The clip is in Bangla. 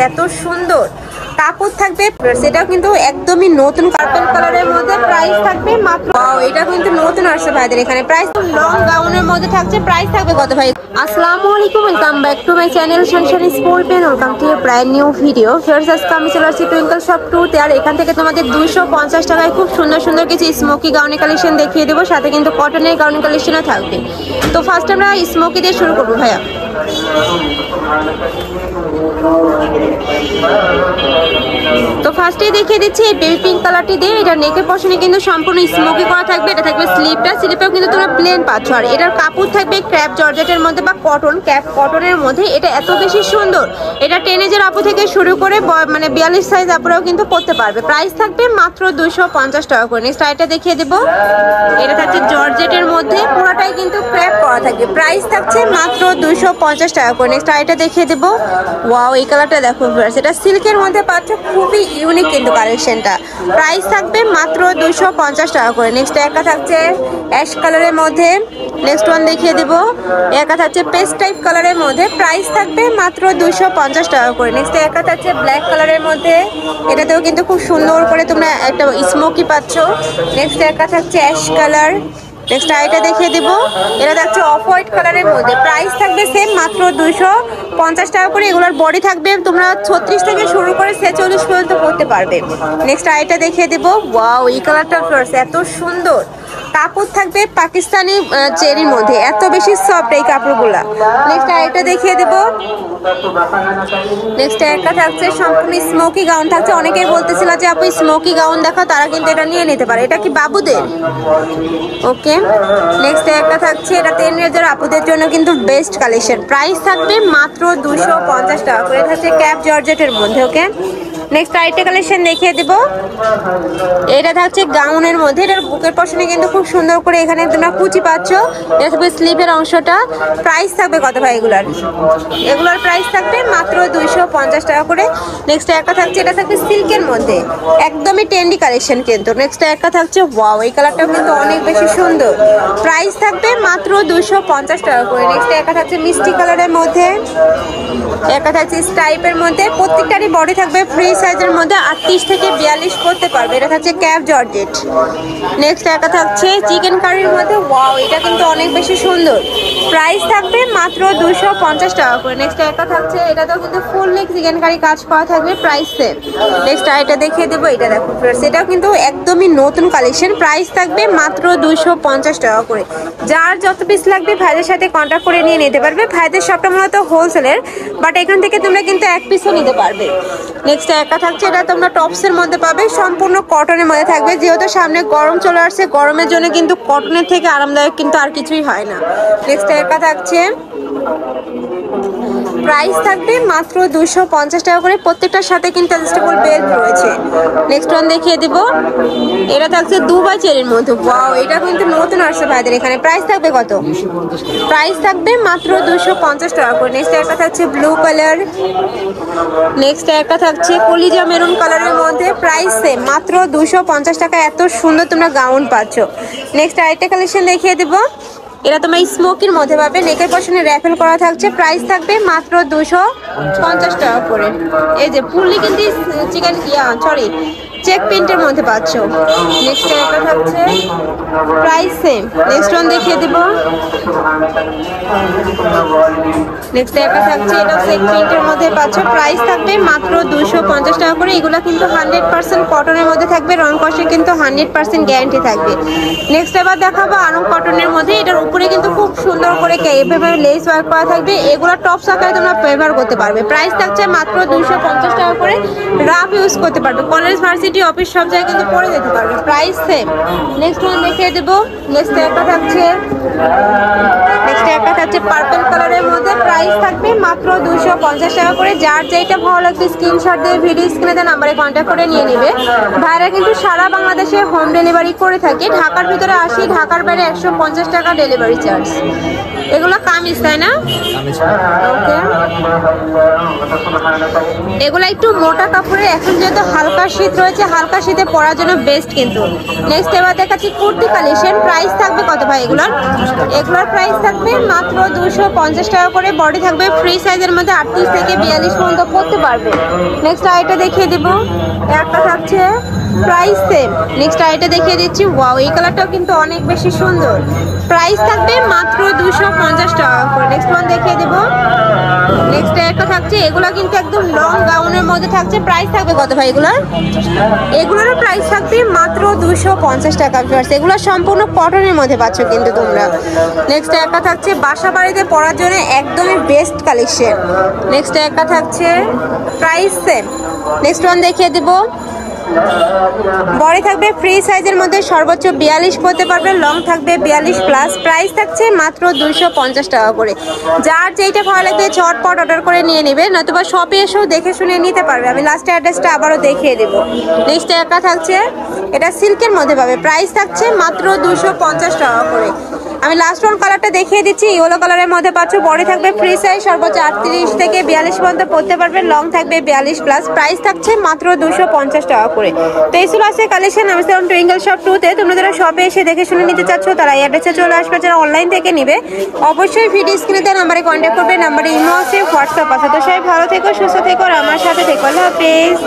এত সুন্দর কাপড় থাকবে, সেটাও কিন্তু একদমই নতুন পার্পল কালারের মধ্যে। প্রাইস থাকবে মাত্র, এটা কিন্তু নতুন আসছে ভাইদের এখানে। প্রাইস লং গাউনের মধ্যে থাকছে। প্রাইস থাকবে কত ভাই? আসসালামু আলাইকুম, welcome back to my channel sunshine sport pen. Welcome to a brand new video. ফিয়ার্স আজকে আমি চলে আসছি টুইঙ্কল শপ 2-তে। আর এখান থেকে তোমাদের 250 টাকায় খুব সুন্দর সুন্দর কিছু স্মোকি গাউনের কালেকশন দেখিয়ে দেবো, সাথে কিন্তু কটনের গাউনের কালেকশনও থাকবে। তো ফার্স্ট আমরা স্মোকি দিয়ে শুরু করবো ভাইয়া। তো ফার্স্টেই দেখিয়ে দিচ্ছি এই বেবি পিঙ্ক কালারটি দিয়ে। এটা নেকের পশনে কিন্তু সম্পূর্ণ স্মোকি করা থাকবে। এটা থাকবে স্লিপেও কিন্তু তোমরা প্লেন পাচ্ছ। আর এটার কাপড় থাকবে ক্র্যাপ জর্জেটের মধ্যে বা কটনের মধ্যে। এটা এত বেশি সুন্দর, এটা 10 এজের আপু থেকে শুরু করে মানে 42 সাইজ আপুরাও কিন্তু পরতে পারবে। প্রাইস থাকবে মাত্র 250 টাকা করে। নেক্সট আইটা দেখিয়ে দেবো। এটা থাকছে জর্জেটের মধ্যে, পুরোটাই কিন্তু ক্র্যাপ করা থাকবে। প্রাইস থাকছে মাত্র 250 টাকা করে। নেক্সট আইটা দেখিয়ে দেবো। ওয়াও, এই কালারটা দেখো, এটা সিল্কের মধ্যে পাচ্ছ, খুবই ইউনিক কিন্তু কালেকশনটা। প্রাইস থাকবে মাত্র 250 টাকা করে। নেক্সট একা থাকছে অ্যাশ কালারের মধ্যে। নেক্সট ওয়ান দেখিয়ে দেবো। একা থাকছে পেস্ট টাইপ কালারের মধ্যে। প্রাইস থাকবে মাত্র 250 টাকা করে। নেক্সট একা থাকছে ব্ল্যাক কালারের মধ্যে। এটাতেও কিন্তু খুব সুন্দর করে তোমরা একটা স্মোকি পাচ্ছ। নেক্সট একা থাকছে অ্যাশ কালার। নেক্সট আইটা দেখিয়ে দিব। এটা থাকছে অফ হোয়াইট কালারের মধ্যে। প্রাইস থাকবে সেম মাত্র 250 টাকা করে। এগুলোর বডি থাকবে তোমরা 36 থেকে শুরু করে 46 পর্যন্ত পরতে পারবে। নেক্সট আইটা দেখিয়ে দিব। ওয়াও, এই কালারটা এত সুন্দর, কাপড় থাকবে পাকিস্তানি চেরির মধ্যে। এত বেশি সফট এই কাপড়গুলা। নেক্সট আইটা দেখিয়ে দেব। নেক্সট একটা থাকছে সম্পূর্ণ স্মোকি গাউন থাকছে। অনেকেই বলতেছিল যে আপু স্মোকি গাউন দেখো, তারা কিন্তু এটা নিয়ে নিতে পারে। এটা কি বাবুদের? ওকে। নেক্সট একটা থাকছে, এটা 10 এজের আপুদের জন্য কিন্তু বেস্ট কালেকশন। প্রাইস থাকবে মাত্র 250 টাকা করে। থাকছে ক্যাপ জর্জেটের মধ্যে। ওকে। নেক্সট আইটা কালেকশন দেখিয়ে দেব। এটা থাকছে গাউনের মধ্যে। এটার বুকের পশনে কিন্তু খুব সুন্দর করে এখানে তোমরা কুচি পাচ্ছ। এটা থাকবে স্লিভের অংশটা। প্রাইস থাকবে কত ভাই এগুলার প্রাইস থাকবে মাত্র 250 টাকা করে। নেক্সট একটা থাকছে, এটা থাকবে সিল্কের মধ্যে, একদমই ট্রেন্ডি কালেকশন কিন্তু। নেক্সট একটা থাকছে, ওয়াও, এই কালারটাও কিন্তু অনেক বেশি সুন্দর। প্রাইস থাকবে মাত্র 250 টাকা করে। নেক্সট একটা থাকছে মিষ্টি কালারের মধ্যে। একটা থাকছে স্টাইপের মধ্যে। প্রত্যেকটারই বডি থাকবে ফ্রি সাইজের মধ্যে, 38 থেকে 42 করতে পারবে। এটা থাকছে ক্যাপ জর্জেট। নেক্সট একটা থাকছে চিকেন কারির মধ্যে। ওয়াও, এটা কিন্তু অনেক বেশি সুন্দর। প্রাইস থাকবে মাত্র 250 টাকা করে। নেক্সট একটা থাকছে, এটাতেও কিন্তু ফুল নেক চিকেন কারি কাজ করা থাকবে। Price same. নেক্সট আইটা দেখিয়ে দেবো। এটা দেখো, সেটাও কিন্তু একদমই নতুন কালেকশন। প্রাইস থাকবে মাত্র 250 টাকা করে। যার যত পিস লাগবে ভাইদের সাথে কন্ট্যাক্ট করে নিয়ে নিতে পারবে। ভাইদের সবটা মূলত হোলসেলের, বাট এখান থেকে তোমরা কিন্তু এক পিসও নিতে পারবে। নেক্সট একটা থাকছে, এটা তোমরা টপসের মধ্যে পাবে, সম্পূর্ণ কটনের মধ্যে থাকবে। যেহেতু সামনে গরম চলে আসছে, গরমের জন্য কিন্তু কটনের থেকে আরামদায়ক কিন্তু আর কিছুই হয় না। নেক্সট একটা থাকছে, প্রাইস থাকবে মাত্র 250 টাকা করে। প্রত্যেকটার সাথে কিন্তু অ্যাডজাস্টেবল বেল্ট রয়েছে। নেক্সট ওয়ান দেখিয়ে দিব। এটা থাকছে দুবাই চেরির মধ্যে। ওয়াও, এটা কিন্তু নতুন আসছে ভাইদের এখানে। প্রাইস থাকবে কত? প্রাইস থাকবে মাত্র 250 টাকা করে। নেক্সট একটা থাকছে ব্লু কালার। নেক্সট একটা থাকছে কলিজা মেরুন কালারের মধ্যে। প্রাইস সেম মাত্র 250 টাকা। এত সুন্দর তোমরা গাউন পাচ্ছ। নেক্সট আরেকটা কালেকশন দেখিয়ে দিব। এটা তোমরা স্মোকির মধ্যে পাবে, নেকের পশনে র্যাফেল করা থাকছে। প্রাইস থাকবে মাত্র 250 টাকা করে। এই যে ফুললি কিন্তু চিকেন চেক প্রিন্টের মধ্যে পাচ্ছ। নেক্সট একটা থাকছে, প্রাইস সেম। নেক্সট ওয়ান দেখিয়ে দিব। নেক্সট একটা থাকছে, এটা চেক প্রিন্টের মধ্যে পাচ্ছ। প্রাইস থাকবে মাত্র 250 টাকা করে। এগুলো কিন্তু 100% কটনের মধ্যে থাকবে। রং কষে কিন্তু 100% গ্যারান্টি থাকবে। নেক্সট এবার দেখাবো আরং কটনের মধ্যে। এটার উপরে কিন্তু খুব সুন্দর করে এভাবে লেস ওয়ার্ক করা থাকবে। এগুলো টপস আকারে তোমরা ব্যবহার করতে পারবে। প্রাইস থাকছে মাত্র 250 টাকা করে। রাফ ইউজ করতে পারবে, কলেজ ভার্সিটি অফিস সব জায়গায় কিন্তু পরে যেতে পারবে। Price same. নেক্সট ওয়ান দেখিয়ে দেবো। নেক্সট একটা থাকছে, পার্পল কালারের মধ্যে। প্রাইস থাকবে মাত্র 250 টাকা করে। যার যেটা ভালো লাগবে স্ক্রিনশট দিয়ে ভিডিও স্ক্রিনে দেওয়া নাম্বারে কন্ট্যাক্ট করে নিয়ে নেবে। ভাইরা কিন্তু সারা বাংলাদেশে হোম ডেলিভারি করে থাকে। ঢাকার ভিতরে 80, ঢাকার বাইরে 150 টাকা ডেলিভারি চার্জ। এগুলো কামিজ তাই না? ওকে, এগুলো একটু মোটা কাপড়ের, এখন যেহেতু হালকা শীত রয়েছে, হালকা শীতে পরার জন্য বেস্ট কিন্তু। নেক্সট এবার দেখাচ্ছি কুর্তি কালেকশন। প্রাইস থাকবে কত ভাই এগুলোর? এগুলোর প্রাইস থাকবে মাত্র 250 টাকা করে। বডি থাকবে ফ্রি সাইজের মধ্যে 38 থেকে 42 পর্যন্ত পরতে পারবে। নেক্সট আইটা দেখিয়ে দিব, একটা থাকছে প্রাইস সেম। নেক্সট আইটা দেখিয়ে দিচ্ছি, ওয়াও এই কালারটাও কিন্তু অনেক বেশি সুন্দর। প্রাইস থাকবে মাত্র 250 টাকা করে। নেক্সট ওয়ান দেখিয়ে দেব। নেক্সট একটা থাকছে, এগুলো কিন্তু একদম লং গাউনের মধ্যে থাকছে। প্রাইস থাকবে কত ভাই এগুলোর? এগুলোরও প্রাইস থাকবে মাত্র 250 টাকা। এগুলো সম্পূর্ণ কটনের মধ্যে পাচ্ছ কিন্তু তোমরা। নেক্সট একটা থাকছে বাসা বাড়িতে পরার জন্য একদমই বেস্ট কালেকশন। নেক্সট একটা থাকছে প্রাইস সেম। নেক্সট ওয়ান দেখিয়ে দেবো, বডি থাকবে ফ্রি সাইজের মধ্যে সর্বোচ্চ 42 পরতে পারবে, লং থাকবে 42 প্লাস। প্রাইস থাকছে মাত্র 250 টাকা করে। যার যেইটা ভালো লাগবে ঝটপট অর্ডার করে নিয়ে নেবে, নতুবা শপে এসেও দেখে শুনে নিতে পারবে। আমি লাস্ট অ্যাড্রেসটা আবারও দেখিয়ে দেবো। নেক্সট একটা থাকছে, এটা সিল্কের মধ্যে পাবে। প্রাইস থাকছে মাত্র 250 টাকা করে। আমি লাস্ট ওয়ান কালারটা দেখিয়ে দিচ্ছি, ইয়েলো কালারের মধ্যে পাচ্ছ। বডি থাকবে ফ্রি সাইজ, সর্বোচ্চ 38 থেকে 42 পর্যন্ত পরতে পারবে, লং থাকবে 42 প্লাস। প্রাইস থাকছে মাত্র 250 টাকা করে। তো এই ছিল আছে কালেকশন। আমি ছিলাম টুইঙ্কেল শপ 2-তে। তোমরা যারা শপে এসে দেখে শুনে নিতে চাচ্ছ তারা এই অ্যাড্রেসে চলে আসবে। যারা অনলাইন থেকে নিবে অবশ্যই ভিডিও স্ক্রিনে দেওয়া নাম্বারে কন্ট্যাক্ট করবে। নাম্বারে ইমো আছে, হোয়াটসঅ্যাপ আছে। তো সবাই ভালো থেকো, সুস্থ থেকো আর আমার সাথে থেকো। আল্লাহ হাফেজ।